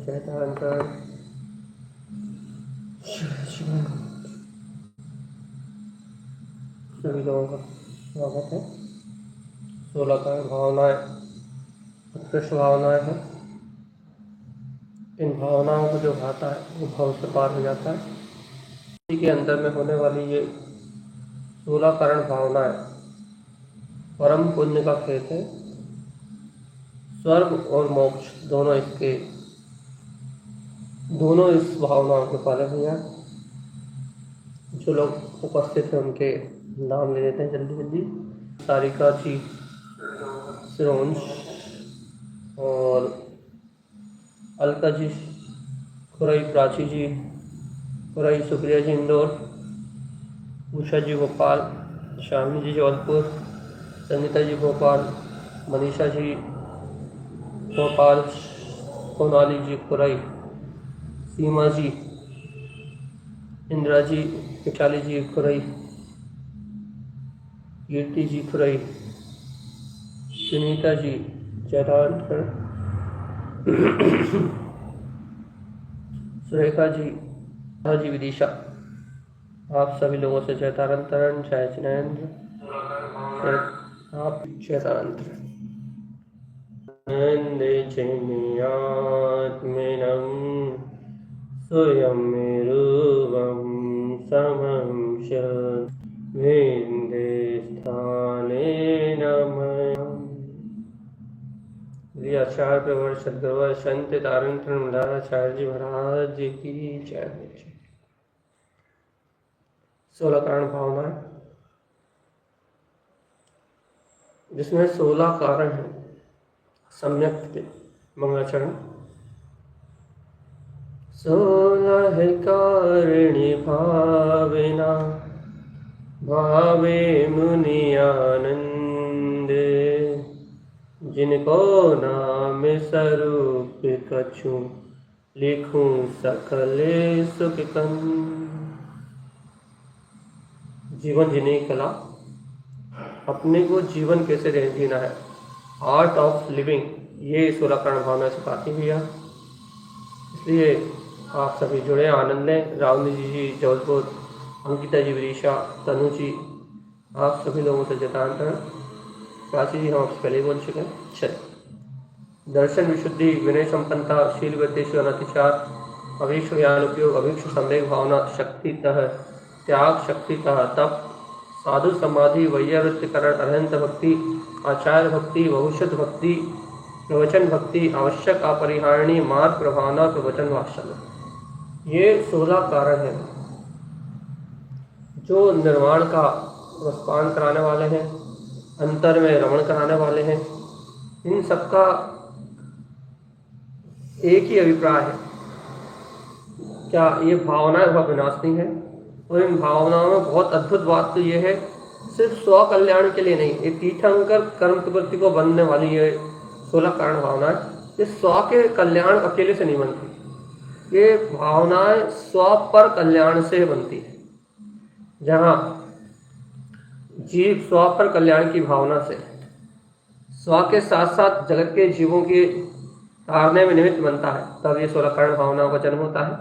चैतांतरण सभी लोगों का स्वागत है। 16 कारण भावनाएं उत्कृष्ट भावनाएं हैं। इन भावनाओं को जो भाता है वो भाव से पार हो जाता है। इसी के अंदर में होने वाली ये 16 कारण भावनाएं परम पुण्य का खेत है। स्वर्ग और मोक्ष दोनों इस भावनाओं के पाले हुए हैं। जो लोग उपस्थित हैं उनके नाम ले लेते हैं जल्दी जल्दी। सारिका जी, सिरोंज और अलका जी, खुरई प्राची जी, खुरई सुप्रिया जी इंदौर, उषा जी भोपाल, शामिनी जी जबलपुर, संगीता जी भोपाल, मनीषा जी भोपाल, सोनाली जी खुरई, सीमा जी, इंदिरा जी, विशाली जी खुरई, कीर्ति जी खुरई, सुनीता जी जयरानगढ़, सुरेखा जी विदिशा। आप सभी लोगों से जय तारंतरण, जय जिनेन्द्र, आप जय तारंतरण। स्वयं रूपं समं वेन्दे स्थाने नमः। आचार्य प्रवर सदगुरुवर संत तारंतरण मंडलाचार्य जी महाराज जी की जय। 16 कारण भावनाएं, जिसमें 16 कारण हैं। सम्यक मंगलाचरण। 16 कारिणी भाविना भावे मुनि आनंदे, जिनको नाम स्वरूप कछु लिखूं सकल सुख कंद। जीवन जीने की कला, अपने को जीवन कैसे जीना है, आर्ट ऑफ लिविंग, ये 16 कारण भावना सिखाती भैया। इसलिए आप सभी जुड़े, आनंद लें। रावनी जी जबलपुर, अंकिता जी विदिशा, तनु जी, आप सभी लोगों से जतांतर। प्राची जी हम आपसे पहले बोल चुके हैं। चलिए, दर्शन विशुद्धि, विनय संपन्नता, शील वृत्तिषु अनतिचार, अभीक्ष ज्ञान उपयोग, अभीक्ष संदेह भावना, शक्तितः त्याग, शक्तितः तप, साधु समाधि, वैयावृत्तिकरण, अरहंत भक्ति, आचार्य भक्ति, भविष्यत भक्ति, प्रवचन भक्ति, आवश्यक अपरिहारणी, मार्ग प्रभावना, प्रवचन वात्सल्य। ये 16 कारण हैं जो निर्वाण का रसपान कराने वाले हैं, अंतर में रमण कराने वाले हैं। इन सबका एक ही अभिप्राय है, क्या ये भावनाएं बहुत विनाशनी है। और इन भावनाओं में बहुत अद्भुत बात तो ये है, सिर्फ स्व कल्याण के लिए नहीं, ये तीर्थंकर कर्म प्रवृत्ति को बनने वाली ये 16 कारण भावनाएं, ये स्व के कल्याण अकेले से नहीं बनती। ये भावनाएं स्व पर कल्याण से बनती है। जहाँ जीव स्व पर कल्याण की भावना से स्व के साथ साथ जगत के जीवों के तारने में निमित्त बनता है, तब ये 16 कारण भावनाओं का जन्म होता है।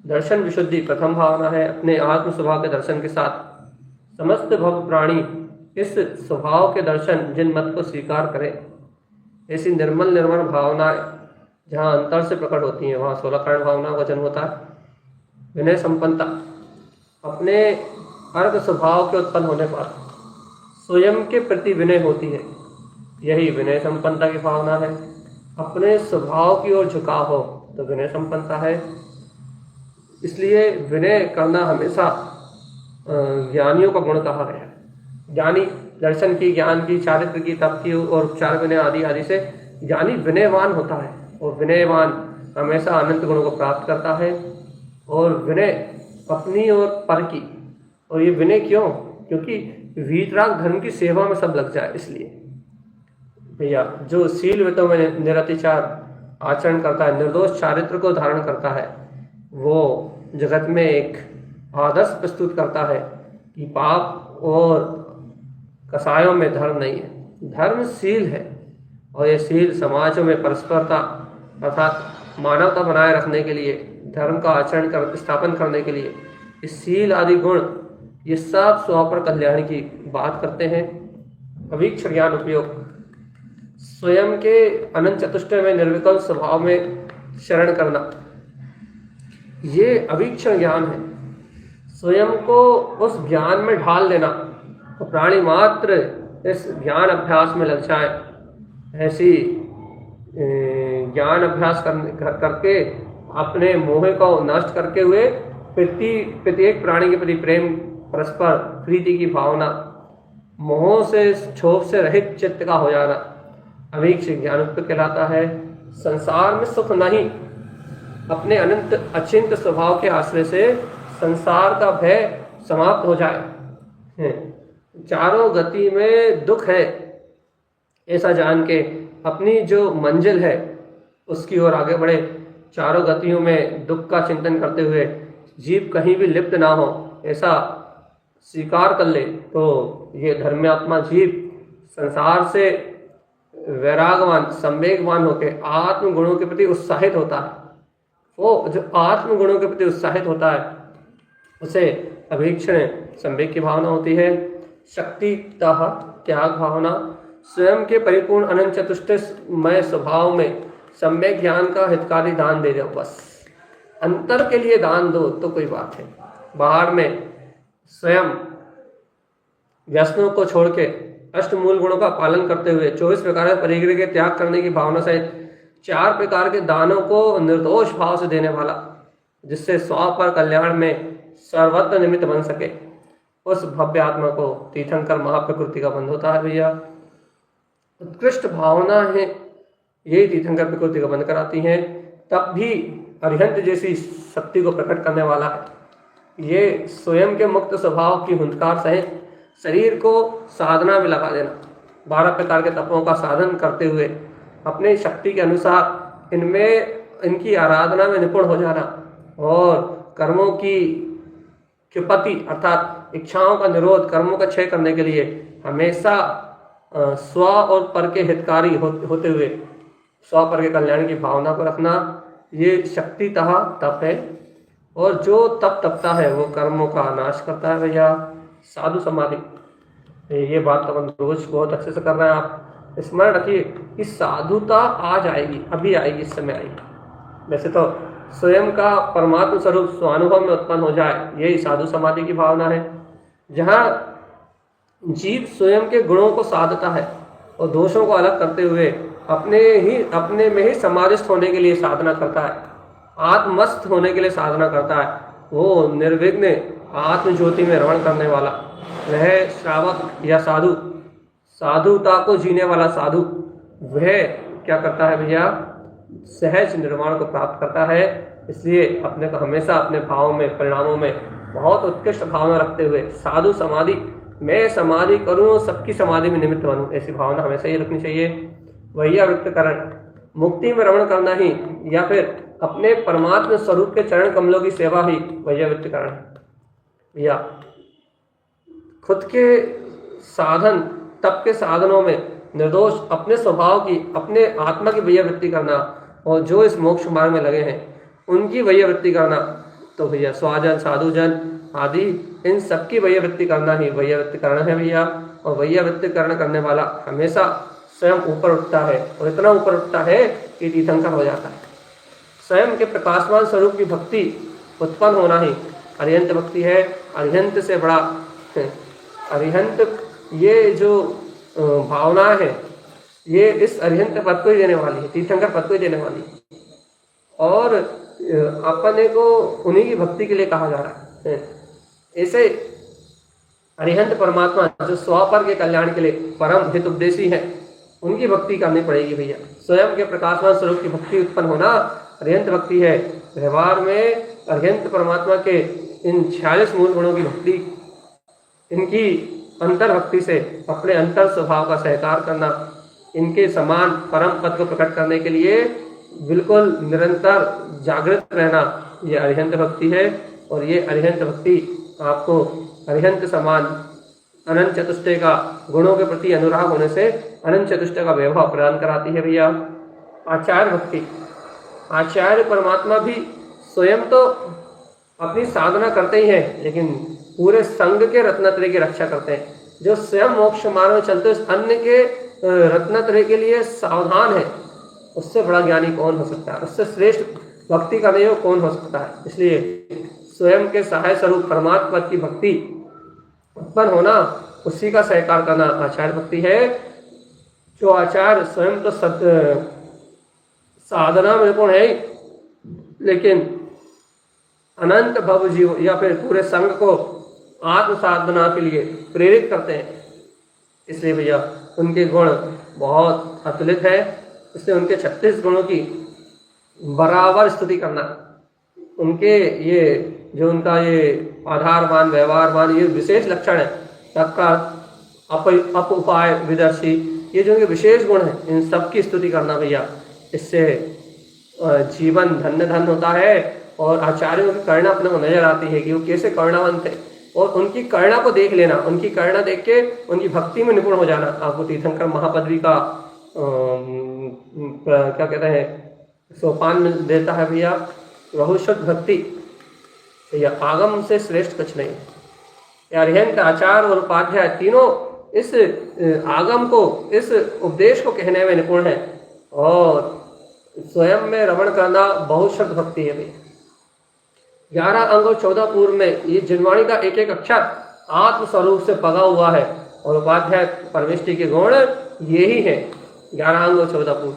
दर्शन विशुद्धि प्रथम भावना है। अपने आत्म स्वभाव के दर्शन के साथ समस्त भव प्राणी इस स्वभाव के दर्शन जिन मत को स्वीकार करें, ऐसी निर्मल निर्मल भावनाएं जहाँ अंतर से प्रकट होती हैं, वहाँ 16 कारण भावनाओं का जन्म होता है। विनय संपन्नता, अपने अर्घ स्वभाव के उत्पन्न होने पर स्वयं के प्रति विनय होती है, यही विनय संपन्नता की भावना है। अपने स्वभाव की ओर झुकाव हो तो विनय संपन्नता है। इसलिए विनय करना हमेशा ज्ञानियों का गुण कहा गया है। ज्ञानी दर्शन की, ज्ञान की, चारित्र की, तप की और उपचार विनय आदि आदि से ज्ञानी विनयवान होता है, और विनयवान हमेशा अनंत गुणों को प्राप्त करता है। और विनय अपनी और पर की, और ये विनय क्यों? क्योंकि वीतराग धर्म की सेवा में सब लग जाए। इसलिए भैया जो शील व्रतों में निरतिचार आचरण करता है, निर्दोष चारित्र को धारण करता है, वो जगत में एक आदर्श प्रस्तुत करता है कि पाप और कसायों में धर्म नहीं है, धर्म शील है। और ये शील समाजों में परस्परता अर्थात मानवता बनाए रखने के लिए, धर्म का आचरण कर स्थापन करने के लिए, इस शील आदि गुण ये सब स्वापर कल्याण की बात करते हैं। अवीक्षण ज्ञान उपयोग, स्वयं के अनंत चतुष्टय में निर्विकल्प स्वभाव में शरण करना, ये अवीक्षण ज्ञान है। स्वयं को उस ज्ञान में ढाल देना, तो प्राणी मात्र इस ज्ञान अभ्यास में लग जाए। ऐसी ज्ञान अभ्यास करके अपने मोह को नष्ट करके हुए प्रत्येक प्राणी के प्रति प्रेम, परस्पर प्रीति की भावना, मोह से क्षोभ से रहित चित्त का हो जाना अवीक्षण ज्ञान कहलाता है। संसार में सुख नहीं, अपने अनंत अचिंत स्वभाव के आश्रय से संसार का भय समाप्त हो जाए। चारों गति में दुख है ऐसा जान के अपनी जो मंजिल है उसकी ओर आगे बढ़े। चारों गतियों में दुख का चिंतन करते हुए जीव कहीं भी लिप्त ना हो ऐसा स्वीकार कर ले, तो ये धर्मात्मा जीव संसार से वैरागवान, संवेगवान होकर आत्म गुणों के प्रति उत्साहित होता है। वो जो आत्म गुणों के प्रति उत्साहित होता है उसे अभीक्षण संवेग की भावना होती है। शक्ति तह त्याग भावना, स्वयं के परिपूर्ण अनंत चतुष्टयमय स्वभाव में सम्यक ज्ञान का हितकारी दान दे दो। बस अंतर के लिए दान दो तो कोई बात है, बाहर में स्वयं व्यसनों को छोड़ के अष्टमूल गुणों का पालन करते हुए 24 प्रकार के परिग्रह के त्याग करने की भावना सहित 4 प्रकार के दानों को निर्दोष भाव से देने वाला, जिससे स्व पर कल्याण में सर्वत्र निमित्त बन सके, उस भव्य आत्मा को तीर्थंकर महाप्रकृति का बंध होता है। भैया उत्कृष्ट भावना है, यही तीर्थंकर प्रकृति का बंध कराती हैं। तब भी अरिहंत जैसी शक्ति को प्रकट करने वाला है। ये स्वयं के मुक्त स्वभाव की हुंकार सहित शरीर को साधना में लगा देना, 12 प्रकार के तपों का साधन करते हुए अपने शक्ति के अनुसार इनकी आराधना में निपुण हो जाना और कर्मों की क्षुपति अर्थात इच्छाओं का निरोध, कर्मों का क्षय करने के लिए हमेशा स्व और पर के हितकारी होते हुए स्व पर के कल्याण की भावना को रखना, ये शक्तितः तप है। और जो तप तपता है वो कर्मों का नाश करता है। भैया साधु समाधि, ये बात तो अपन रोज बहुत अच्छे से कर रहे हैं। आप स्मरण रखिए कि साधुता आ जाएगी, अभी आएगी, इस समय आएगी। वैसे तो स्वयं का परमात्म स्वरूप स्वानुभव में उत्पन्न हो जाए, यही साधु समाधि की भावना है, जहाँ जीव स्वयं के गुणों को साधता है और दोषों को अलग करते हुए अपने में ही समाधिस्थ होने के लिए साधना करता है, आत्मस्थ होने के लिए साधना करता है। वो निर्विघ्न आत्म ज्योति में रमण करने वाला वह श्रावक या साधु, साधुता को जीने वाला साधु, वह क्या करता है भैया, सहज निर्माण को प्राप्त करता है। इसलिए अपने को हमेशा अपने भावों में, परिणामों में बहुत उत्कृष्ट भावना रखते हुए साधु समाधि, मैं समाधि करूं, सबकी समाधि में निमित्त बनूं, ऐसी भावना हमेशा ही रखनी चाहिए। वही वृत्तकरण, मुक्ति में रमण करना ही या फिर अपने परमात्मा स्वरूप के चरण कमलों की सेवा ही वही वृत्तकरण है। या खुद के साधन, तप के साधनों में निर्दोष अपने स्वभाव की, अपने आत्मा की वैया वृत्ति करना, और जो इस मोक्ष मार्ग में लगे हैं उनकी वैया वृत्ति करना, तो भैया स्वाजन, साधुजन आदि इन सबकी वैया वृत्ति करना ही वैया वृत्ति करण है भैया। और वैया वृत्ति करण करने वाला हमेशा स्वयं ऊपर उठता है, और इतना ऊपर उठता है कि तीर्थंकर हो जाता है। स्वयं के प्रकाशमान स्वरूप की भक्ति उत्पन्न होना ही अरिहंत भक्ति है। अरिहंत से बड़ा अरिहंत, ये जो भावना है ये इस अरिहंत पद को ही देने वाली है, तीर्थंकर पद को ही देने वाली है। और अपने को उन्हीं की भक्ति के लिए कहा जा रहा है। ऐसे अरिहंत परमात्मा जो स्वपर के कल्याण के लिए परम हित उपदेशी है, उनकी भक्ति करनी पड़ेगी भैया। स्वयं के प्रकाशमान स्वरूप की भक्ति उत्पन्न होना अरिहंत भक्ति है। व्यवहार में अरिहंत परमात्मा के इन 46 मूल गुणों की भक्ति, इनकी अंतर भक्ति से अपने अंतर स्वभाव का सहकार करना, इनके समान परम पद को प्रकट करने के लिए बिल्कुल निरंतर जागृत रहना, ये अरिहंत भक्ति है। और ये अरिहंत भक्ति आपको अरिहंत समान अनंत चतुष्टय का गुणों के प्रति अनुराग होने से अनंत चतुष्टय का वैभव प्रदान कराती है भैया। आचार्य भक्ति, आचार्य परमात्मा भी स्वयं तो अपनी साधना करते ही हैं, लेकिन पूरे संघ के रत्नत्रय की रक्षा करते हैं। जो स्वयं मोक्ष मार्ग में चलते उस अन्य के रत्नत्रय के लिए सावधान है, उससे बड़ा ज्ञानी कौन हो सकता है, उससे श्रेष्ठ भक्ति करने योग्य कौन हो सकता है। इसलिए स्वयं के सहाय स्वरूप परमात्मा की भक्ति उत्पन्न होना, उसी का सहकार करना आचार्य भक्ति है। जो आचार्य स्वयं तो साधना में निपुण है, लेकिन अनंत भव जीव या फिर पूरे संघ को आत्म साधना के लिए प्रेरित करते हैं, इसलिए भैया उनके गुण बहुत अतुलित है। इसलिए उनके 36 गुणों की बराबर स्तुति करना, उनके ये जो उनका ये आधारवान व्यवहारवान ये विशेष लक्षण है, सबका अप उपाय विदर्शी, ये जो उनके विशेष गुण है, इन सब की स्तुति करना भैया, इससे जीवन धन्य धन्य होता है। और आचार्यों की करुणा अपने को नजर आती है कि वो कैसे करुणावंत थे, और उनकी करुणा को देख लेना, उनकी करुणा देख के उनकी भक्ति में निपुण हो जाना। आपको तीर्थंकर महापदवी का क्या कहते हैं सोपान में देता है भैया, बहुशुद्ध भक्ति भैया आगम से श्रेष्ठ कुछ नहीं। अरिहंत आचार्य और उपाध्याय तीनों इस आगम को, इस उपदेश को कहने में निपुण है, और स्वयं में रमण करना बहुशुद्ध भक्ति है भैया। 11 अंग और 14 पूर्व में ये जिनवाणी का एक एक अक्षर आत्मस्वरूप से पगा हुआ है, और उपाध्याय परमेष्टि के गुण यही है। 11 अंग और 14 पूर्व,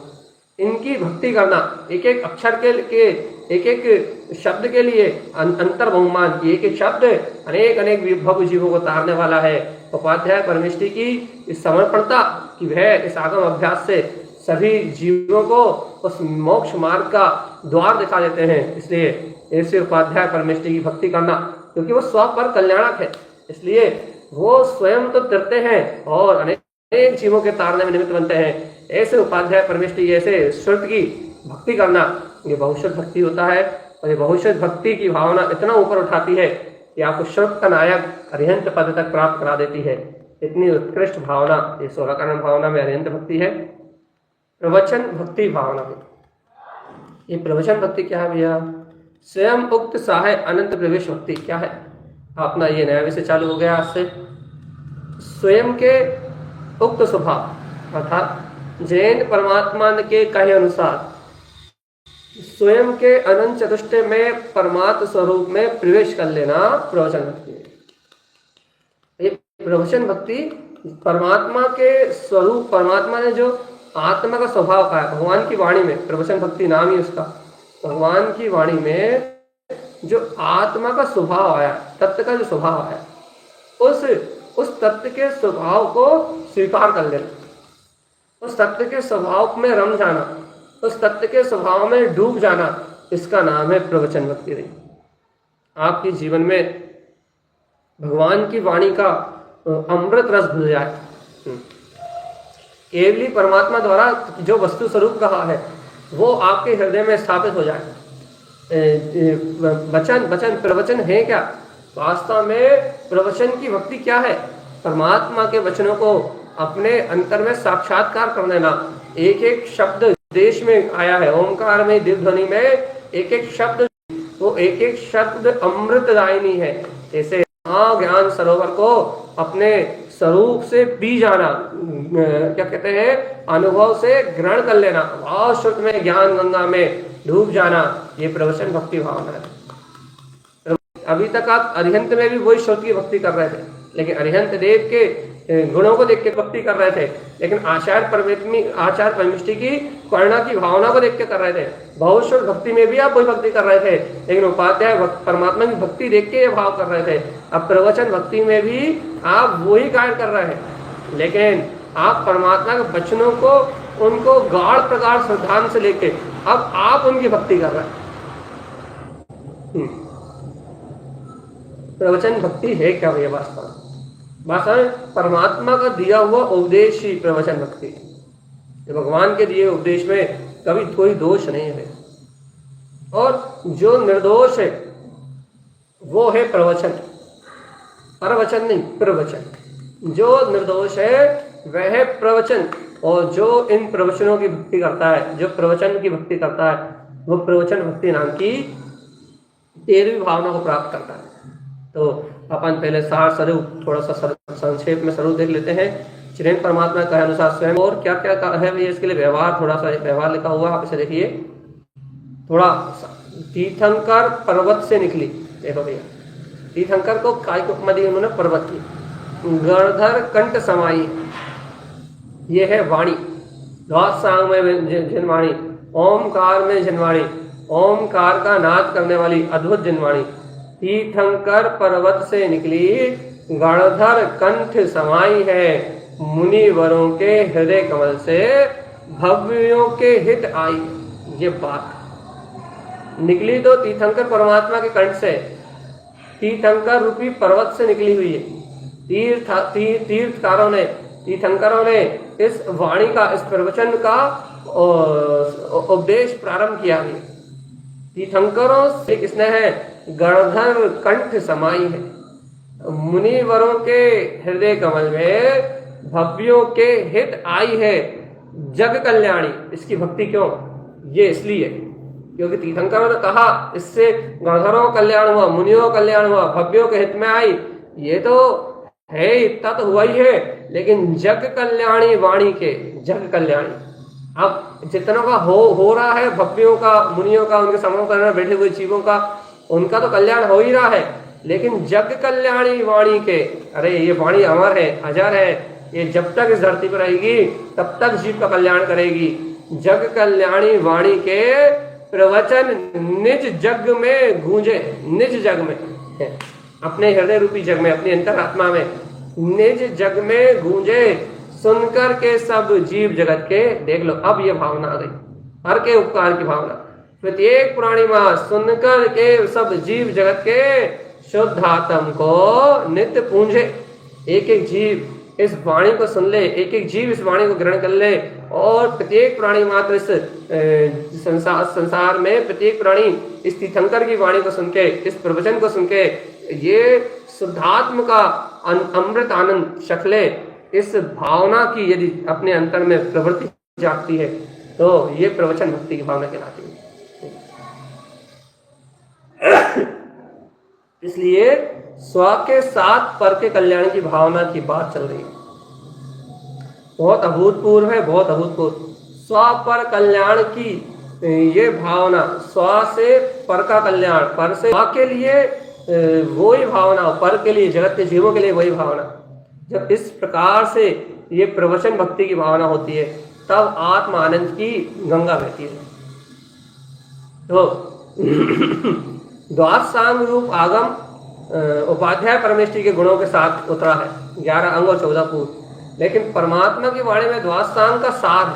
इनकी भक्ति करना, एक एक अक्षर के एक एक शब्द के लिए अंतर बहुमान, एक एक शब्द अनेक अनेक विभव जीवों को तारने वाला है। उपाध्याय परमेष्टि की इस समर्पणता की वह इस आगम अभ्यास से सभी जीवों को उस मोक्ष मार्ग का द्वार दिखा देते हैं। इसलिए ऐसे उपाध्याय परमेष्टि की भक्ति करना, क्योंकि वो स्व पर कल्याणक है, इसलिए वो स्वयं तो तरते हैं और अनेक जीवों के तारने में निमित्त बनते हैं। ऐसे उपाध्याय परमेष्टि ऐसे श्रुत की भक्ति करना, ये बहुशुद्ध भक्ति होता है। और ये बहुशुद्ध भक्ति की भावना इतना ऊपर उठाती है कि आपको श्रुत का नायक अरिहंत पद तक प्राप्त करा देती है। इतनी उत्कृष्ट भावना ये 16 कारण भावना में अरिहंत भक्ति है। प्रवचन भक्ति भावना में, ये प्रवचन भक्ति क्या है भैया? स्वयं उक्त सहाय अनंत प्रवेश भक्ति क्या है? अपना ये नया विषय चालू हो गया आज से। स्वयं के उक्त स्वभाव अर्थात जैन परमात्मा के कहे अनुसार स्वयं के अनंत चतुष्टय में परमात्म स्वरूप में प्रवेश कर लेना प्रवचन भक्ति है। ये प्रवचन भक्ति परमात्मा के स्वरूप, परमात्मा ने जो आत्मा का स्वभाव कहा है भगवान की वाणी में, प्रवचन भक्ति नाम ही उसका, भगवान की वाणी में जो आत्मा का स्वभाव आया, तत्व का जो स्वभाव आया, उस तत्व के स्वभाव को स्वीकार कर लेना, उस तत्व के स्वभाव में रम जाना, उस तत्व के स्वभाव में डूब जाना, इसका नाम है प्रवचन भक्ति रही। आपके जीवन में भगवान की वाणी का अमृत रस घुल जाए, केवली परमात्मा द्वारा जो वस्तु स्वरूप कहा है वो आपके हृदय में स्थापित हो जाए। वचन प्रवचन है क्या? वास्तव में प्रवचन की भक्ति क्या है? परमात्मा के वचनों को अपने अंतर में साक्षात्कार कर लेना। एक एक शब्द देश में आया है, ओंकार में, दिव्य ध्वनि में एक एक शब्द, वो एक एक शब्द अमृतदायिनी है। ऐसे ज्ञान सरोवर को अपने स्वरूप से पी जाना, क्या कहते हैं, अनुभव से ग्रहण कर लेना, भाव श्रुत में ज्ञान गंगा में डूब जाना, ये प्रवचन भक्ति भावना है। अभी तक आप अरिहंत में भी वही श्रुत की भक्ति कर रहे थे, लेकिन अरिहंत देव के गुणों को देख के भक्ति कर रहे थे, लेकिन आचार्य परमेष्टि की करुणा की भावना को देख के कर रहे थे। बहुश्रुत भक्ति में भी आप वही भक्ति कर रहे थे, लेकिन उपाध्याय परमात्मा की भक्ति देख के ये भाव कर रहे थे। अब प्रवचन भक्ति में भी आप वही कार्य कर रहे हैं, लेकिन आप परमात्मा के वचनों को, उनको गाढ़ प्रकार श्रद्धा से लेके अब आप उनकी भक्ति कर रहे हैं। प्रवचन भक्ति है क्या भैया? वास्तव में परमात्मा का दिया हुआ उपदेश ही प्रवचन भक्ति है। भगवान के दिए उपदेश में कभी कोई दोष नहीं है, और जो निर्दोष है वो है प्रवचन, परवचन नहीं, प्रवचन। जो निर्दोष है वह है प्रवचन, और जो इन प्रवचनों की भक्ति करता है, जो प्रवचन की भक्ति करता है, वो प्रवचन भक्ति नाम की 13वीं भावना को प्राप्त करता है। तो अपन पहले सार स्वरूप थोड़ा सा संक्षेप में स्वरूप देख लेते हैं। श्री परमात्मा के अनुसार स्वयं और क्या क्या है भैया, इसके लिए व्यवहार, थोड़ा सा व्यवहार लिखा हुआ, आप इसे देखिए। थोड़ा तीर्थंकर पर्वत से निकली, देखो भैया, तीर्थंकर को काय को उपमा दी उन्होंने, पर्वत की। गणधर कंठ समाई, ये है वाणी, द्वादशांग में जिनवाणी, ओमकार में जिनवाणी, ओमकार का नाद करने वाली अद्भुत जिनवाणी। तीर्थंकर पर्वत से निकली, गणधर कंठ समाई है, मुनिवरों के हृदय कमल से भव्यों के हित आई। ये बात निकली तो तीर्थंकर परमात्मा के कंठ से, तीर्थंकर रूपी पर्वत से निकली हुई है। तीर्थंकरों ने इस वाणी का, इस प्रवचन का उपदेश प्रारंभ किया है। तीर्थंकरों से किसने है? गणधर कंठ समाई है, मुनिवरों के हृदय कमल में भव्यों के हित आई है, जग कल्याणी। इसकी भक्ति क्यों? ये इसलिए क्योंकि तीर्थंकरों ने कहा इससे गणधरों का कल्याण हुआ, मुनियों का कल्याण हुआ, भव्यों के हित में आई। ये तो है, इतना तो हुआ ही है, लेकिन जग कल्याणी वाणी के, जग कल्याणी। अब जितना का हो रहा है, भव्यों का, मुनियों का, उनके समूह करने में बैठे हुए जीवों का, उनका तो कल्याण हो ही रहा है, लेकिन जग कल्याणी वाणी के, अरे ये वाणी अमर है, अजर है, ये जब तक इस धरती पर रहेगी तब तक जीव का कल्याण करेगी। जग कल्याणी वाणी के प्रवचन निज जग में गूंजे, निज जग में, अपने हृदय रूपी जग में, अपनी अंतरात्मा में, निज जग में गूंजे, सुनकर के सब जीव जगत के। देख लो, अब ये भावना आ गई, हर के उपकार की भावना। प्रत्येक प्राणी मां सुनकर के सब जीव जगत के शुद्धात्म को नित्य पूंजे। एक एक जीव इस वाणी को सुन ले, एक एक जीव इस वाणी को ग्रहण कर ले, और प्रत्येक प्राणी मात्र इस संसार में प्रत्येक प्राणी इस तीर्थंकर की वाणी को सुन के, इस प्रवचन को सुन के ये शुद्धात्म का अमृत आनंद चख ले। इस भावना की यदि अपने अंतर में प्रवृत्ति जागती है तो ये प्रवचन भक्ति की भावना कहलाती है। इसलिए स्व के साथ पर के कल्याण की भावना की बात चल रही है। बहुत अभूतपूर्व है, बहुत अभूतपूर्व। स्व पर कल्याण की ये भावना, स्व से पर का कल्याण, पर से स्व के लिए वही भावना, पर के लिए, जगत के जीवों के लिए वही भावना। जब इस प्रकार से ये प्रवचन भक्ति की भावना होती है तब आत्म आनंद की गंगा बहती है। तो द्वादशांग रूप आगम उपाध्याय परमेष्टि के गुणों के साथ उतरा है, 11 अंग और 14 पूर्व। लेकिन परमात्मा की वाणी में द्वादशांग का सार है,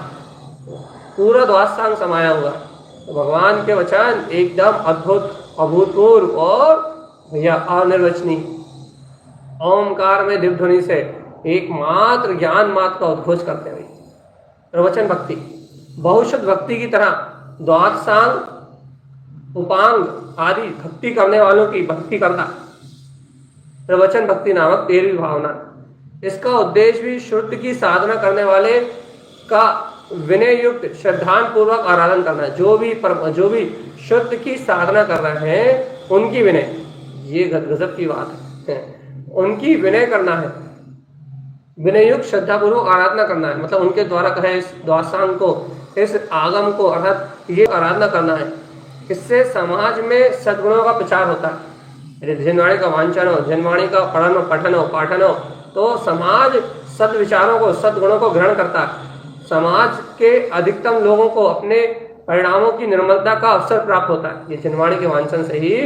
पूरा द्वादशांग समाया हुआ। तो भगवान के वचन एकदम अद्भुत, अभूतपूर्व और अनिर्वचनीय। ओमकार में दिव्य ध्वनि से एकमात्र ज्ञान मात्र का उद्घोष करते हुए प्रवचन भक्ति, बहुशुद्ध भक्ति की तरह द्वादशांग, उपांग आदि भक्ति करने वालों की भक्ति करना प्रवचन भक्ति नामक 13वीं भावना। इसका उद्देश्य भी शुद्ध की साधना करने वाले का विनय युक्त श्रद्धान पूर्वक आराधन करना। जो भी शुद्ध की साधना कर रहे हैं उनकी विनय, ये गजब की बात है, उनकी विनय करना है, विनय युक्त श्रद्धा पूर्वक आराधना करना है। मतलब उनके द्वारा कहे इस द्वादशांग को, इस आगम को, अर्थात ये आराधना करना है। इससे समाज में सद्गुणों का प्रचार होता है। जिनवाणी का वांचन हो, जिनवाणी का पठन हो, पाठन हो, तो समाज सद्विचारों को, सद्गुणों को ग्रहण करता है। समाज के अधिकतम लोगों को अपने परिणामों की निर्मलता का अवसर प्राप्त होता है। ये जिनवाणी के वांचन से ही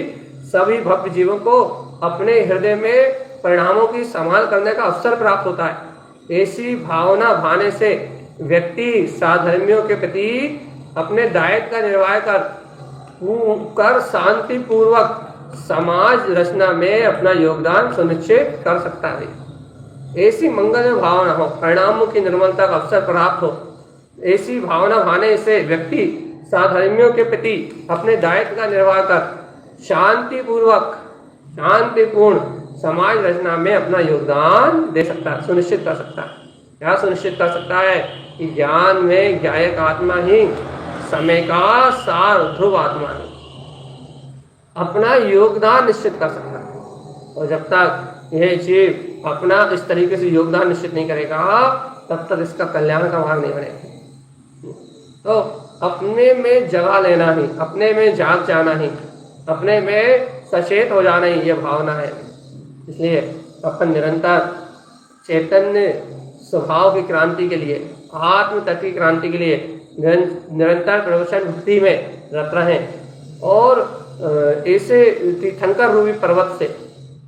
सभी भक्त जीवों को अपने हृदय में परिणामों की संभाल करने का अवसर प्राप्त होता है। ऐसी भावना भाने से व्यक्ति साधर्मियों के प्रति अपने दायित्व का निर्वाह कर शांति पूर्वक समाज रचना में अपना योगदान सुनिश्चित कर सकता है। ऐसी मंगल भावना हो, परिणामों की निर्मलता का अवसर प्राप्त हो, ऐसी भावना भाने से व्यक्ति साधर्मियों के प्रति अपने दायित्व का निर्वाह कर शांति पूर्वक, शांतिपूर्ण समाज रचना में अपना योगदान दे सकता है, सुनिश्चित कर सकता है। क्या सुनिश्चित कर सकता है? कि ज्ञान में ज्ञायक आत्मा ही समय का सार ध्रुव आत्मा है, अपना योगदान निश्चित कर सकता है। और जब तक यह जीव अपना इस तरीके से योगदान निश्चित नहीं करेगा तब तक इसका कल्याण का मार्ग नहीं बनेगा। तो अपने में जगा लेना ही, अपने में जाग जाना ही, अपने में सचेत हो जाना ही ये भावना है। इसलिए अपन निरंतर चैतन्य स्वभाव की क्रांति के लिए, आत्म तत्व की क्रांति के लिए निरंतर प्रवचन भक्ति में रत रहें। और ऐसे तीर्थंकर रूपी पर्वत से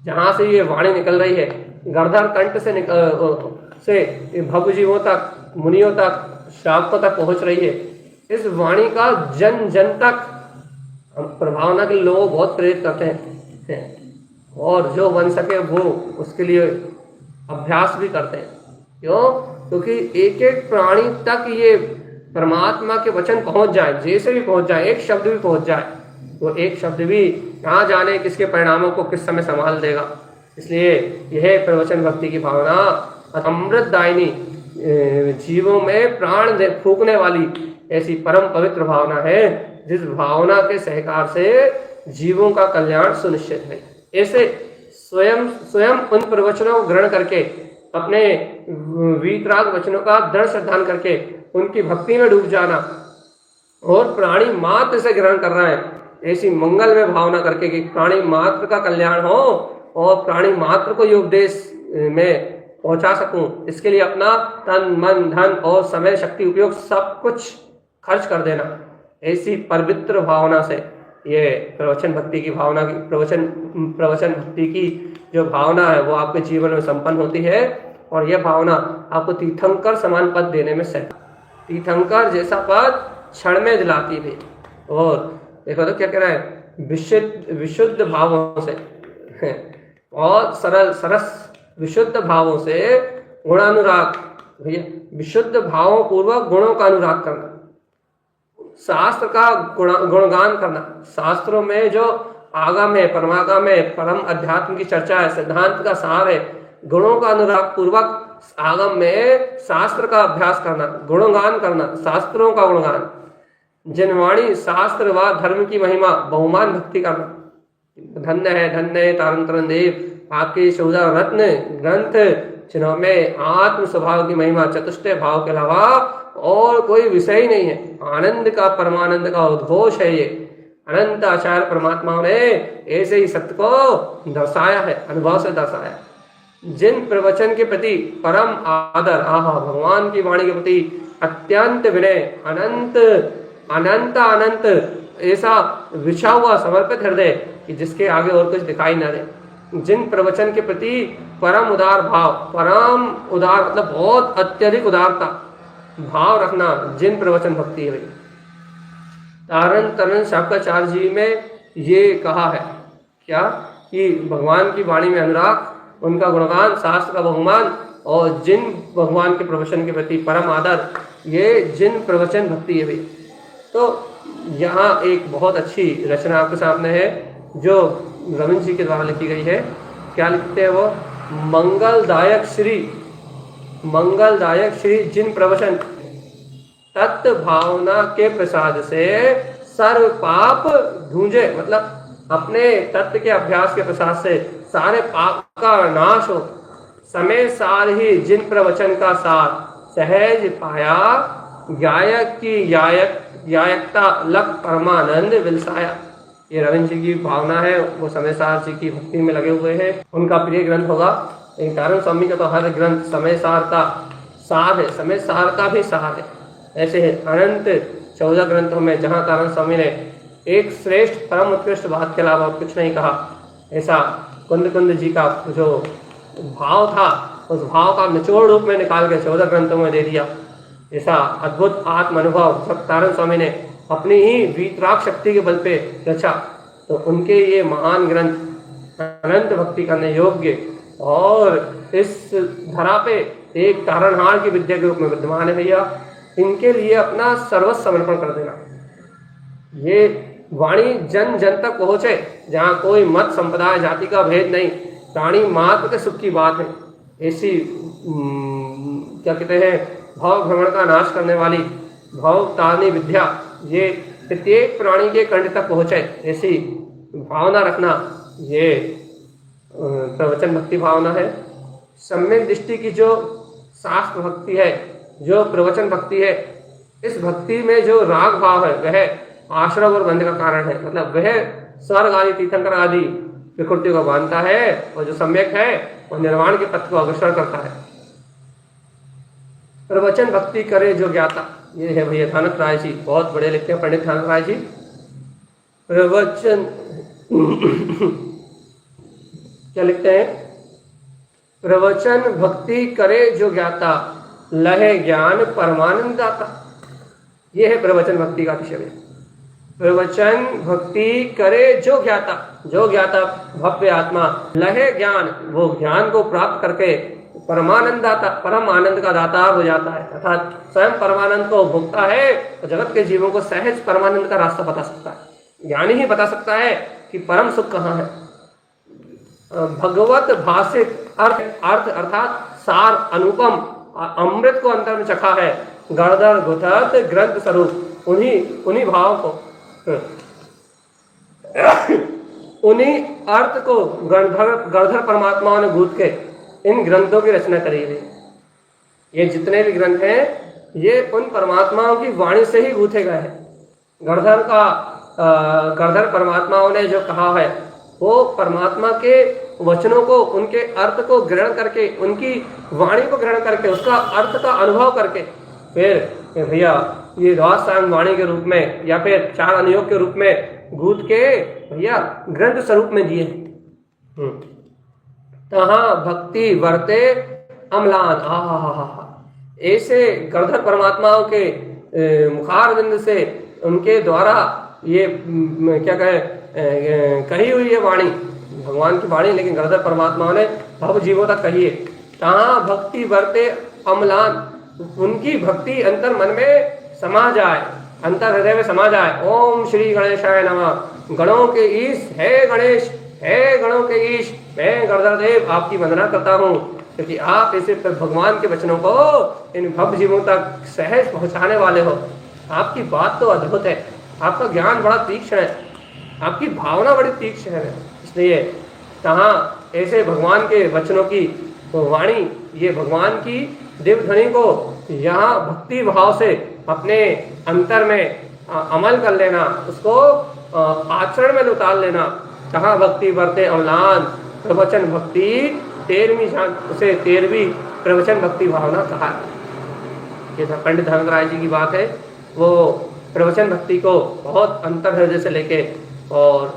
जहाँ से ये वाणी निकल रही है, गर्धर कंठ से भवजीवों तक, मुनियों तक, श्रावकों तक पहुँच रही है, इस वाणी का जन जन तक प्रभावना के लोग बहुत प्रेरित करते हैं और जो बन सके वो उसके लिए अभ्यास भी करते हैं। क्यों? क्योंकि एक एक प्राणी तक ये परमात्मा के वचन पहुंच जाए, जैसे भी पहुंच जाए, एक शब्द भी पहुंच जाए, वो एक शब्द भी कहाँ जाने किसके परिणामों को किस समय संभाल देगा। इसलिए यह प्रवचन भक्ति की भावना अमृतदायिनी, जीवों में प्राण फूंकने वाली ऐसी परम पवित्र भावना है जिस भावना के सहकार से जीवों का कल्याण सुनिश्चित है। ऐसे स्वयं उन प्रवचनों को ग्रहण करके, अपने वीतराग वचनों का दृढ़ श्रद्धान करके उनकी भक्ति में डूब जाना और प्राणी मात्र से ग्रहण कर रहा है, ऐसी मंगल में भावना करके कि प्राणी मात्र का कल्याण हो और प्राणी मात्र को योगदेश में पहुंचा सकूं, इसके लिए अपना तन मन धन और समय शक्ति उपयोग सब कुछ खर्च कर देना। ऐसी पवित्र भावना से ये प्रवचन भक्ति की भावना की प्रवचन भक्ति की जो भावना है वो आपके जीवन में संपन्न होती है। और यह भावना आपको तीर्थंकर समान पद देने में सही, तीर्थंकर जैसा पद क्षण में दिलाती भी। और देखो तो क्या कह रहा है, विशुद्ध भावों से, बहुत सरल सरस विशुद्ध भावों से गुणानुराग, भैया विशुद्ध भावों पूर्वक गुणों का अनुराग करना, शास्त्र का गुणगान करना। शास्त्रों में जो आगम है, परमागम है, परम अध्यात्म की चर्चा है, सिद्धांत का सार है, गुणों का अनुराग पूर्वक आगम में शास्त्र का अभ्यास करना, गुणगान करना, शास्त्रों का गुणगान, जनवाणी शास्त्र व धर्म की महिमा बहुमान भक्ति करना। धन्य है तारंतरण देव आपके 14 रत्न ग्रंथ जिन्हों में आत्म स्वभाव की महिमा चतुष्टय भाव के अलावा और कोई विषय ही नहीं है। आनंद का, परमानंद का उद्घोष है ये। अनंत आचार्य परमात्माओं ने ऐसे ही सत्य को दर्शाया है, अनुभव से दर्शाया। जिन प्रवचन के प्रति परम आदर, आहा भगवान की वाणी के प्रति अत्यंत विनय, अनंत अनंत अनंत ऐसा विछा हुआ समर्पित हृदय कि जिसके आगे और कुछ दिखाई न दे, जिन प्रवचन के प्रति परम उदार भाव, परम उदार मतलब बहुत अत्यधिक उदारता भाव रखना, जिन प्रवचन भक्ति है। तारण तरण शाक्राचार्य जी में ये कहा है क्या कि भगवान की वाणी में अनुराग, उनका गुणगान, शास्त्र का बहुमान और जिन भगवान के प्रवचन के प्रति परम आदर, ये जिन प्रवचन भक्ति है भाई। तो यहाँ एक बहुत अच्छी रचना आपके सामने है जो रविंद्र जी के द्वारा लिखी गई है। क्या लिखते हैं वो? मंगलदायक श्री जिन प्रवचन तत्व भावना के प्रसाद से सर्व पाप धूंजे, मतलब अपने तत्व के अभ्यास के प्रसाद से सारे पाप का नाश हो। समय सार ही जिन प्रवचन का सार सहज पाया, गायक की गायकता लख परमानंद विलसाया। ये रविंद्र जी की भावना है, वो समय सार जी की भक्ति में लगे हुए हैं। उनका प्रिय ग्रंथ होगा। लेकिन तारण स्वामी का तो हर ग्रंथ समय सार का सार है, समय सार का भी सार है। ऐसे अनंत 14 ग्रंथों में जहाँ तारण स्वामी ने एक श्रेष्ठ परम उत्कृष्ट बात के अलावा कुछ नहीं कहा, ऐसा कुंद जी का जो भाव था उस भाव का निचोड़ रूप में निकाल के 14 ग्रंथों में दे दिया। ऐसा अद्भुत आत्म अनुभव जब तारण स्वामी ने अपनी ही वीतराग शक्ति के बल पे रचा, तो उनके ये महान ग्रंथ अनंत भक्ति करने योग्य और इस धरा पे एक तारणहार की विद्या के रूप में विद्यमान है भैया। इनके लिए अपना सर्वस्व समर्पण कर देना। ये वाणी जन जन तक पहुंचे, जहाँ कोई मत संप्रदाय जाति का भेद नहीं, प्राणी मात्र के सुख की बात है। ऐसी क्या कहते हैं, भाव भ्रमण का नाश करने वाली, भाव तारणी विद्या ये प्रत्येक प्राणी के कंठ तक पहुँचे, ऐसी भावना रखना, ये प्रवचन भक्ति भावना है। सम्यक दृष्टि की जो शास्त्र भक्ति है, जो प्रवचन भक्ति है, इस भक्ति में जो राग भाव है वह आश्रम और बंध का कारण है। मतलब वह स्वर्ग आदि तीर्थंकर आदि विकृतियों को बांधता है, और जो सम्यक है वह निर्वाण के पथ को अग्रसर करता है। प्रवचन भक्ति करे जो ज्ञाता, ये है भैया ध्यानक राय जी, बहुत बड़े लिखते हैं पंडित ध्यानक राय जी। प्रवचन क्या लिखते हैं? प्रवचन भक्ति करे जो ज्ञाता, लहे ज्ञान परमानंद दाता। ये है प्रवचन भक्ति का विषय। प्रवचन भक्ति करे जो ज्ञाता, जो ज्ञाता भव्य आत्मा, लहे ज्ञान, वो ज्ञान को प्राप्त करके परमानंद दाता, परम आनंद का दाता हो जाता है, अर्थात स्वयं परमानंद को भोगता है, तो जगत के जीवों को सहज परमानंद का रास्ता बता सकता है। ज्ञानी ही बता सकता है कि परम सुख कहाँ है। भगवत भाषित अर्थ अर्थात सार, अनुपम अमृत को अंतर में चखा है, गणधर गुथत ग्रंथ स्वरूप, उन्हीं भाव को, उन्हीं अर्थ को गणधर परमात्माओं ने गूंथ के इन ग्रंथों की रचना करी है। ये जितने भी ग्रंथ हैं ये उन परमात्माओं की वाणी से ही गूंथे गए हैं। गणधर परमात्माओं ने जो कहा है वो परमात्मा के वचनों को, उनके अर्थ को ग्रहण करके, उनकी वाणी को ग्रहण करके, उसका अर्थ का अनुभव करके, फिर भैया ये राजस्थान वाणी के रूप में या फिर चार अनुयोग के रूप में गूंथ के भैया ग्रंथ स्वरूप में दिए। तहाँ भक्ति वर्ते अम्लान, ऐसे गणधर परमात्माओं के मुखारविंद से, उनके द्वारा ये क्या कही हुई है वाणी, भगवान की वाणी, लेकिन गणधर परमात्माओं ने भव जीवों तक कही है। तहाँ भक्ति वर्ते अम्लान, उनकी भक्ति अंतर मन में समा जाए, अंतर हृदय में समा जाए। ओम श्री गणेशाय नमः। गणों के ईश है गणेश, है गणों के ईश, मैं गणधर देव आपकी वंदना करता हूँ, क्योंकि आप ऐसे भगवान के वचनों को इन भव जीवों तक सहज पहुँचाने वाले हो। आपकी बात तो अद्भुत है, आपका ज्ञान बड़ा तीक्ष्ण है, आपकी भावना बड़ी तीक्ष्ण है। इसलिए तहाँ ऐसे भगवान के वचनों की वाणी, ये भगवान की दिव्य ध्वनि को यहाँ भक्ति भाव से अपने अंतर में अमल कर लेना, उसको आचरण में उतार लेना। कहाँ भक्ति वर्ते अम्लान, प्रवचन भक्ति 13वीं प्रवचन भक्ति भावना कहा। ये पंडित ध्यानक राय जी की बात है। वो प्रवचन भक्ति को बहुत अंतर हृदय से लेके और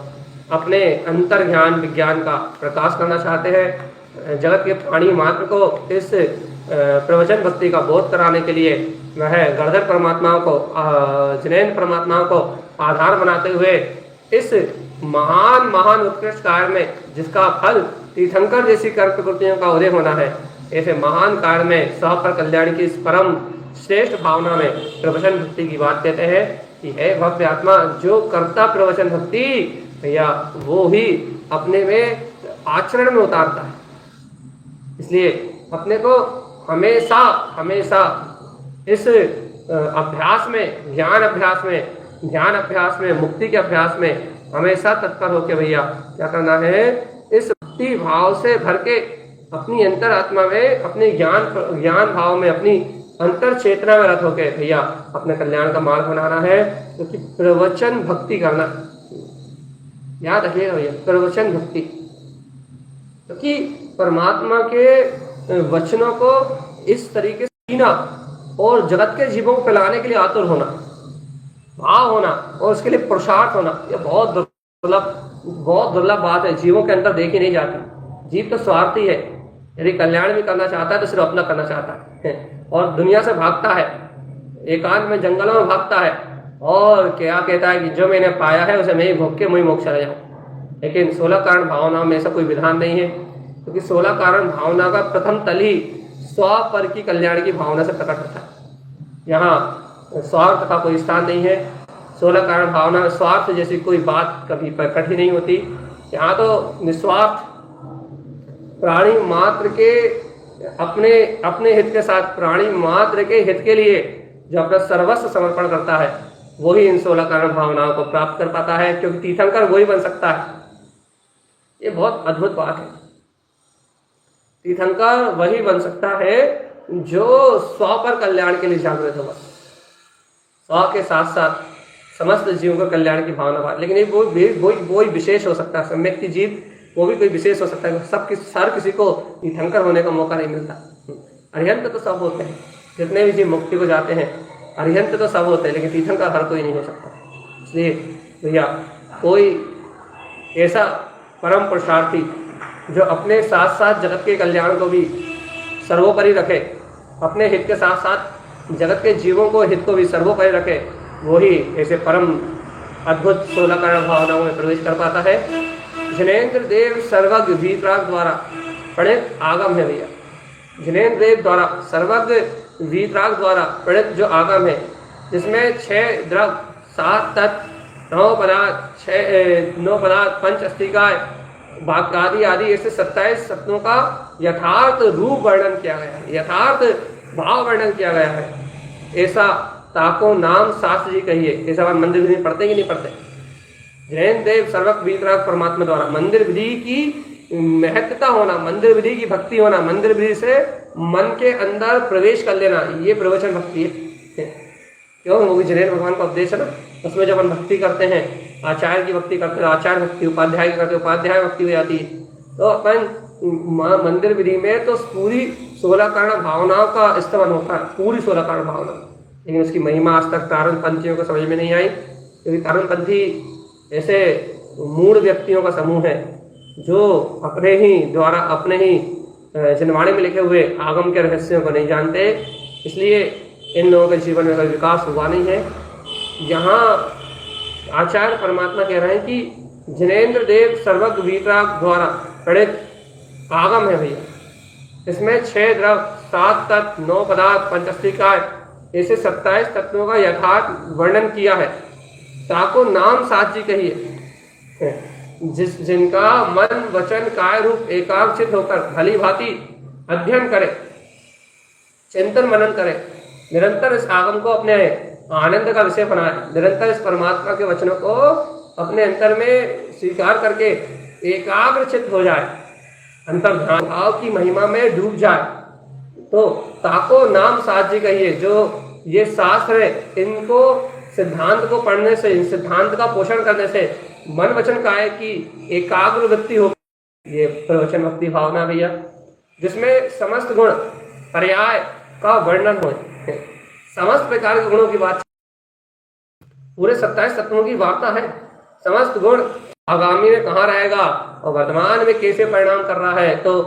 अपने अंतर ज्ञान विज्ञान का प्रकाश करना चाहते हैं। जगत के प्राणी मात्र को इस प्रवचन भक्ति का बोध कराने के लिए वह गणधर परमात्माओं को, जिनेन्द्र परमात्माओं को आधार बनाते हुए इस महान उत्कृष्ट कार्य में, जिसका फल तीर्थंकर जैसी कर्म प्रकृतियों का उदय होना है, ऐसे महान कार्य में स्वपर कल्याण की इस परम श्रेष्ठ भावना में प्रवचन भक्ति की बात कहते हैं कि है भव्य आत्मा, जो करता प्रवचन भक्ति भैया वो ही अपने में आचरण में उतारता है। इसलिए अपने को हमेशा इस अभ्यास में, ध्यान अभ्यास में, मुक्ति के अभ्यास में हमेशा तत्पर होकर भैया क्या करना है, इस भक्ति भाव से भर के अपनी अंतर आत्मा में, अपने ज्ञान भाव में, अपनी अंतर चेतना में रत होके भैया अपने कल्याण का मार्ग बनाना है। क्योंकि प्रवचन भक्ति करना, याद रखिएगा भैया, प्रवचन भक्ति, क्योंकि परमात्मा के वचनों को इस तरीके से जीना और जगत के जीवों को फैलाने के लिए आतुर होना, भाव होना और उसके लिए पुरुषार्थ होना, यह बहुत दुर्लभ बात है। जीवों के अंदर देखी नहीं जाती। जीव तो स्वार्थी है, यदि कल्याण भी करना चाहता है तो सिर्फ अपना करना चाहता है और दुनिया से भागता है, एकांत में जंगलों में भागता है और क्या कहता है कि जो मैंने पाया है उसे मैं ही भोग के मैं ही मोक्ष चला जाऊँ। लेकिन 16 कारण भावना में ऐसा कोई विधान नहीं है, क्योंकि 16 कारण भावना का प्रथम तल ही स्व पर की कल्याण की भावना से प्रकट होता है। यहाँ स्वार्थ का कोई स्थान नहीं है। 16 कारण भावना में स्वार्थ जैसी कोई बात कभी प्रकट ही नहीं होती। यहाँ तो निस्वार्थ प्राणी मात्र के अपने हित के साथ, प्राणी मात्र के हित के लिए जो अपना सर्वस्व समर्पण करता है, वही इन 16 कारण भावनाओं को प्राप्त कर पाता है, क्योंकि तीर्थंकर वही बन सकता है। ये बहुत अद्भुत बात है। तीर्थंकर वही बन सकता है जो स्व पर कल्याण के लिए जागृत होगा, स्व के साथ साथ समस्त जीवों का कल्याण की भावना बात। लेकिन ये वो विशेष हो सकता है, सम्यक की जीव वो भी कोई विशेष हो सकता है। हर किसी को तीर्थंकर होने का मौका नहीं मिलता। अरिहंत तो सब होते हैं, जितने भी जीव मुक्ति को जाते हैं अरिहंत तो सब होते हैं, लेकिन तीर्थंकर हर कोई नहीं हो सकता। इसलिए भैया कोई ऐसा परम पुरुषार्थी जो अपने साथ साथ जगत के कल्याण को भी सर्वोपरि रखे, अपने हित के साथ साथ जगत के जीवों को हित को भी सर्वोपरि रखे, वही ऐसे परम अद्भुत 16 कारण भावनाओं में प्रवेश कर पाता है। जिनेन्द्र देव सर्वज्ञ वीतराग द्वारा प्रणीत आगम है भैया। जिनेन्द्र देव द्वारा सर्वज्ञ वीतराग द्वारा प्रणीत जो आगम है, जिसमें 6 द्रव 7 तत्व 9 पदार्थ 9 पदार्थ 5 अस्तिकाय भाग आदि ऐसे 27 तत्वों का यथार्थ रूप वर्णन किया गया है, यथार्थ भाव वर्णन किया गया है। ऐसा ताको नाम शास्त्र जी कहिए। ऐसा बात मंदिर विधि पढ़ते कि नहीं पढ़ते? जैन देव सर्वक वीतराग परमात्मा द्वारा मंदिर विधि की महत्ता होना, मंदिर विधि की भक्ति होना, मंदिर विधि से मन के अंदर प्रवेश कर लेना, ये प्रवचन भक्ति है। क्यों? वो भी जैन भगवान का उपदेश है ना। उसमें जब हम भक्ति करते हैं, आचार्य की भक्ति करते हैं, आचार्य भक्ति, उपाध्याय की करते हैं, उपाध्याय भक्ति हो जाती है। तो अपन मंदिर विधि में तो पूरी 16 कारण भावनाओं का इस्तेमाल होता है, पूरी 16 कारण भावना। लेकिन उसकी महिमा आज तक तारणपंथियों को समझ में नहीं आई, क्योंकि तारणपंथी ऐसे मूढ़ व्यक्तियों का समूह है जो अपने ही द्वारा अपने ही जनवाणी में लिखे हुए आगम के रहस्यों को नहीं जानते। इसलिए इन लोगों के जीवन में कोई विकास हुआ नहीं है। यहाँ आचार्य परमात्मा कह रहे हैं कि जिनेन्द्र देव सर्वज्ञ वीतराग द्वारा प्रणीत आगम है भैया। इसमें 6 द्रव 7 तत्व 9 पदार्थ 5 अस्तिकाय ऐसे 27 तत्वों का यथार्थ वर्णन किया है। ताको नाम साथ जी कहिए, जिनका मन वचन काय रूप एकाग्रचित होकर भली भांति अध्ययन करे, चिंतन मनन करे, निरंतर इस आगम को अपने आनंद का विषय बनाए, निरंतर इस परमात्मा के वचनों को अपने अंतर में स्वीकार करके एकाग्रचित हो जाए, अंतर्ध्यान भाव की महिमा में डूब जाए, तो ताको नाम साथ जी कहिए। जो ये शास्त्र है, इनको सिद्धांत को पढ़ने से, इन सिद्धांत का पोषण करने से मन वचन काय की एकाग्र वृत्ति हो, ये प्रवचन भक्ति भावना भैया, जिसमें समस्त गुण पर्याय का वर्णन हो, समस्त प्रकार के गुणों की बात, पूरे 27 तत्वों की वार्ता है। समस्त गुण आगामी में कहाँ रहेगा और वर्तमान में कैसे परिणाम कर रहा है, तो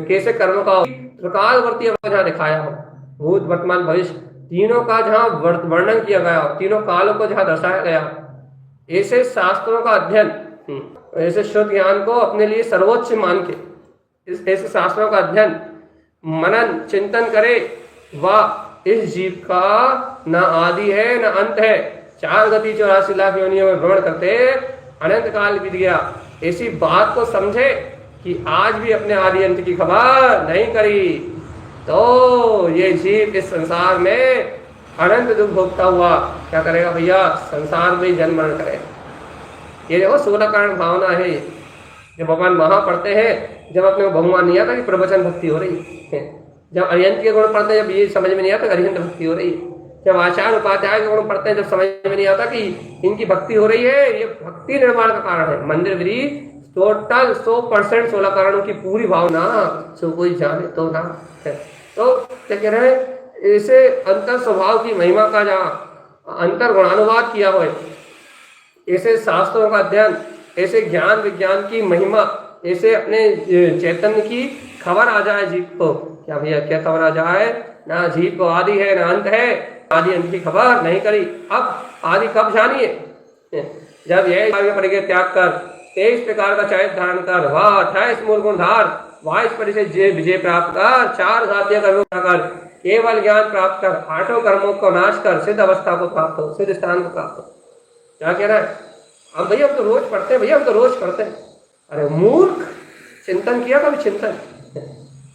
कैसे कर्मों का त्रिकालवर्ती जहाँ दिखाया हो, भूत वर्तमान भविष्य तीनों का जहाँ वर्णन किया गया हो, तीनों कालों को जहाँ दर्शाया गया हो, ऐसे शास्त्रों का अध्ययन, ऐसे शुद्ध ज्ञान को अपने लिए सर्वोच्च मान के ऐसे शास्त्रों का अध्ययन मनन चिंतन करे, वह इस जीव का न आदि है न अंत है, 4 गति 84 लाख योनियों में भ्रमण करते अनंत काल बीत गया, ऐसी बात को समझे कि आज भी अपने आदि अंत की खबर नहीं करी, तो ये जीव इस संसार में अनंत दुख भोगता हुआ क्या करेगा भैया? संसार में जन्म मरण करेगा। ये देखो 16 कारण भावना है। जब भगवान वहां पढ़ते हैं, जब अपने को भगवान नहीं आता कि प्रवचन भक्ति हो रही है, जब अरिहंत के गुण पढ़ते हैं, जब ये समझ में नहीं आता अरिहंत भक्ति हो रही है, जब आचार्य उपाध्याय के गुण पढ़ते हैं, जब समझ में नहीं आता कि इनकी भक्ति हो रही है, ये भक्ति निर्माण का कारण है। मंदिर विधि टोटल 100% 16 कारणों की पूरी भावना, जो कोई जाने तो ना है। तो क्या कह रहे हैं? ऐसे अंतर स्वभाव की महिमा का जहाँ अंतर गुणानुवाद किया हो, ऐसे शास्त्रों का अध्ययन, ऐसे ज्ञान विज्ञान की महिमा, ऐसे अपने चैतन्य की खबर आ जाए जीव को। क्या भैया क्या खबर आ जाए? ना जीव को आदि है ना अंत है, आदि अंत की खबर नहीं करी। अब आदि कब जानिए? जब यह परिचय त्याग कर 23 प्रकार का चरित्र धारण कर, वह 28 मूल गुण धार, 22 परिचय विजय प्राप्त कर, 4 घातीय कर्मों कर, केवल ज्ञान प्राप्त कर, 8 कर्मों को नाश कर, सिद्ध अवस्था को प्राप्त हो, सिद्ध स्थान को प्राप्त हो। क्या कह रहा है? अब भैया हम तो रोज पढ़ते हैं, भैया हम तो रोज पढ़ते हैं। अरे मूर्ख, चिंतन किया कभी? चिंतन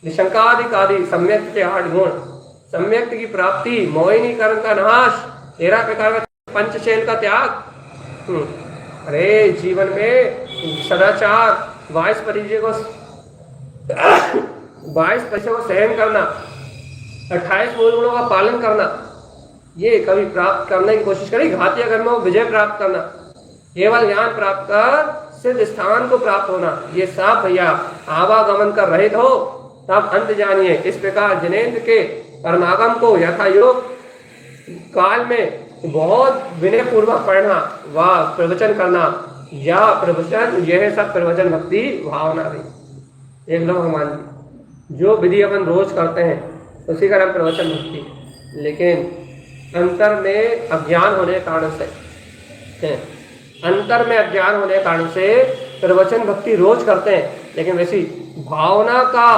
निशंकादिकादि सम्यक के 8 गुण, सम्यक की प्राप्ति, मोहिनीकरण का नाश, 13 प्रकार का पंचशैल का त्याग। अरे जीवन में सदाचार, 22 परिचय को सहन करना, 28 मूल गुणों का पालन करना, ये कभी प्राप्त करने की कोशिश करें, घातीय कर्मों में विजय प्राप्त करना, केवल ज्ञान प्राप्त कर सिद्ध स्थान को प्राप्त होना, ये सब भैया आवागमन कर रहित हो तब अंत जानिए। इस प्रकार जिनेन्द्र के परमागम को यथा योग काल में बहुत विनय पूर्वक पढ़ना व प्रवचन करना, या प्रवचन, यह सब प्रवचन भक्ति भावना भी। एक लोग भगवान जी जो विधि अपन रोज करते हैं उसी का नाम प्रवचन भक्ति। लेकिन अंतर में अज्ञान होने के कारण से, अंतर में अज्ञान होने के कारण से प्रवचन भक्ति रोज करते हैं, लेकिन वैसी भावना का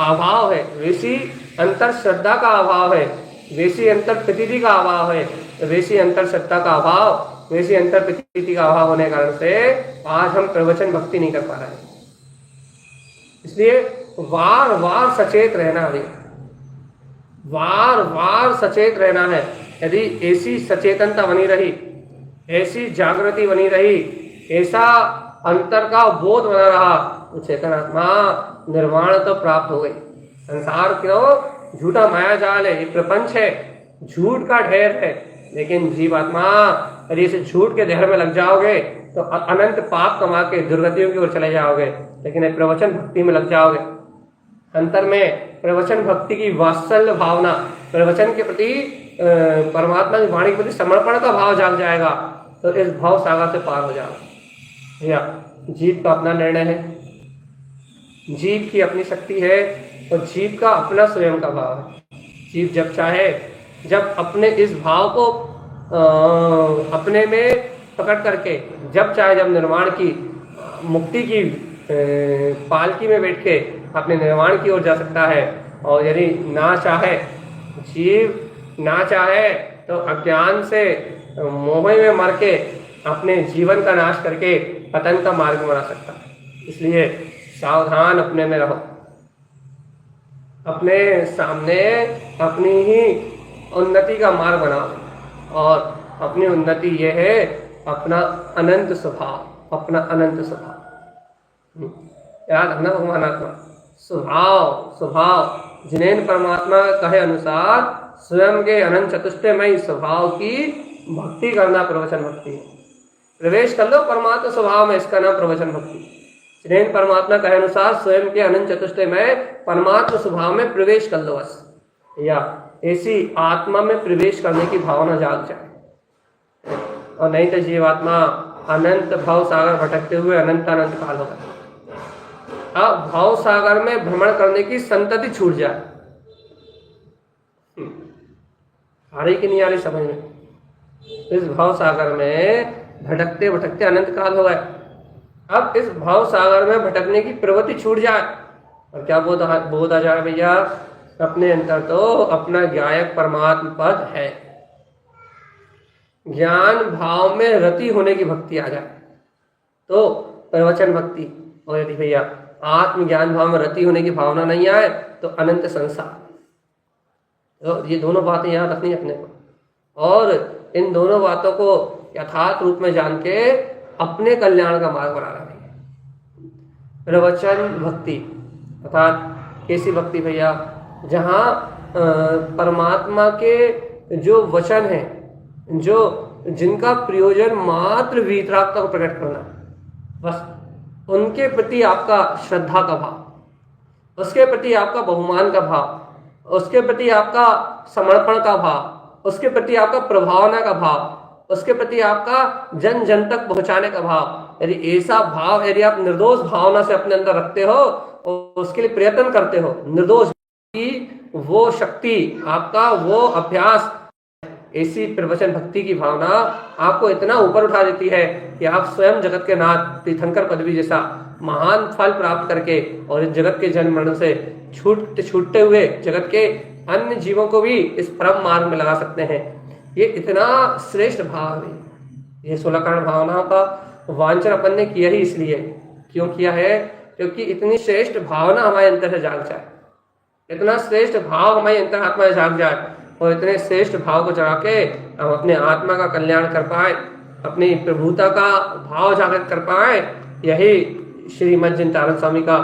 अभाव है, वैसी अंतर श्रद्धा का अभाव है, वैसी अंतर प्रतीति का अभाव है, वैसी अंतर श्रद्धा का अभाव, वैसी अंतर प्रतीति का अभाव होने के कारण से आज हम प्रवचन भक्ति नहीं कर पा रहे हैं। इसलिए वार वार सचेत रहना है, वार वार सचेत रहना है। यदि ऐसी सचेतनता बनी रही, ऐसी जागृति बनी रही, ऐसा अंतर का बोध बना रहा, तो चेतनात्मा निर्वाण तो प्राप्त हो गई। संसार क्यों झूठा माया जाल है, ये प्रपंच है, झूठ का ढेर है। लेकिन जीवात्मा यदि इस झूठ के ढेर में लग जाओगे तो अनंत पाप कमा के दुर्गतियों की ओर चले जाओगे। लेकिन प्रवचन भक्ति में लग जाओगे, अंतर में प्रवचन भक्ति की वात्सल्य भावना, प्रवचन के प्रति परमात्मा की वाणी के प्रति समर्पण का भाव जाग जाएगा, तो इस भाव सागर से पार हो जाओगे। या जीव का अपना निर्णय है, जीव की अपनी शक्ति है, और जीव का अपना स्वयं का भाव है। जीव जब चाहे, जब अपने इस भाव को अपने में पकड़ करके, जब चाहे, जब निर्वाण की, मुक्ति की पालकी में बैठ के अपने निर्वाण की ओर जा सकता है। और यदि ना चाहे, जीव ना चाहे, तो अज्ञान से मोह में मर के अपने जीवन का नाश करके पतन का मार्ग बना सकता है। इसलिए सावधान अपने में रहो, अपने सामने अपनी ही उन्नति का मार्ग बनाओ, और अपनी उन्नति यह है अपना अनंत स्वभाव, अपना अनंत स्वभाव। याद रखना भगवान आत्मा स्वभाव, स्वभाव जिनेन्द्र परमात्मा कहे अनुसार स्वयं के अनंत चतुष्टयमय स्वभाव की भक्ति करना प्रवचन भक्ति है। प्रवेश कर लो परमात्मा स्वभाव में, इसका नाम प्रवचन भक्ति। जिनेन्द्र परमात्मा कहे अनुसार स्वयं के अनंत चतुष्टयमय परमात्मा स्वभाव में प्रवेश कर लो बस, या ऐसी आत्मा में प्रवेश करने की भावना जाग जाए। और नहीं तो जीवात्मा अनंत भाव सागर भटकते हुए अनंत अनंत काल होगा। अब भाव सागर में भ्रमण करने की संतति छूट जाए, आ रही कि नहीं आ रही समझ में? इस भाव सागर में भटकते भटकते अनंत काल हो गए। अब इस भाव सागर में भटकने की प्रवृत्ति छूट जाए, और क्या बोध आ जाए भैया? अपने अंतर तो अपना ज्ञायक परमात्म पद है। ज्ञान भाव में रति होने की भक्ति आ जाए तो प्रवचन भक्ति। और यदि भैया आत्मज्ञान भाव में रति होने की भावना नहीं आए तो अनंत संसार। तो ये दोनों बातें याद रखनी अपने को, और इन दोनों बातों को यथार्थ रूप में जान के अपने कल्याण का मार्ग बना रहे हैं। प्रवचन भक्ति अर्थात कैसी भक्ति भैया? जहाँ परमात्मा के जो वचन हैं, जो जिनका प्रयोजन मात्र वीतरागता को प्रकट करना, बस उनके प्रति आपका श्रद्धा का भाव, उसके प्रति आपका बहुमान का भाव, उसके प्रति आपका समर्पण का भाव, उसके प्रति आपका प्रभावना का भाव, उसके प्रति आपका जन जन तक पहुंचाने का भाव, यदि ऐसा भाव यदि आप निर्दोष भावना से अपने अंदर रखते हो और उसके लिए प्रयत्न करते हो, निर्दोष की वो शक्ति, आपका वो अभ्यास, ऐसी प्रवचन भक्ति की भावना आपको इतना ऊपर उठा देती है कि आप स्वयं जगत के नाथ तीर्थंकर पदवी जैसा महान फल प्राप्त करके और इस जगत के जन्म मरण से छूटते हुए जगत के अन्य जीवों को भी इस परम मार्ग में लगा सकते हैं। ये इतना श्रेष्ठ भाव है। ये 16 कारण भावनाओं का वांछन अपन ने किया ही इसलिए, क्यों किया है? क्योंकि इतनी श्रेष्ठ भावना हमारे अंतर से जाग जाए, इतना श्रेष्ठ भाव हमारे अंतरात्मा में जाग जाए और इतने श्रेष्ठ भाव को जगा के हम अपने आत्मा का कल्याण कर पाए, अपनी प्रभुता का भाव जागृत कर पाए। यही श्रीमद् जिनतानंद स्वामी का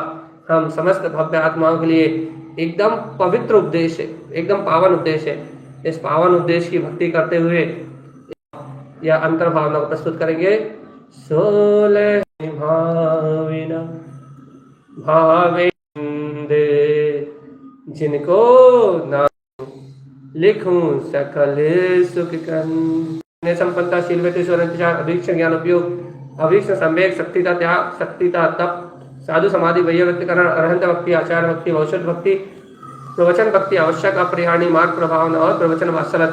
हम समस्त भव्य आत्माओं के लिए एकदम पवित्र उपदेश है, एकदम पावन उपदेश है। इस पावन उपदेश की भक्ति करते हुए यह अंतर भावना को प्रस्तुत करेंगे। सोले भाविना भावेंदे जिनको ना लिखूं सकल सुख कन संपन्नता शील अभीक्षण ज्ञान उपयोग अभीक्षण संवेग शक्तिता त्याग शक्तिता तप साधु समाधि वैय व्यक्तिकरण अरहंत भक्ति आचार्य भक्ति औषध भक्ति प्रवचन भक्ति आवश्यक अपरिहार्य मार्ग प्रभावना और प्रवचन वात्सल्य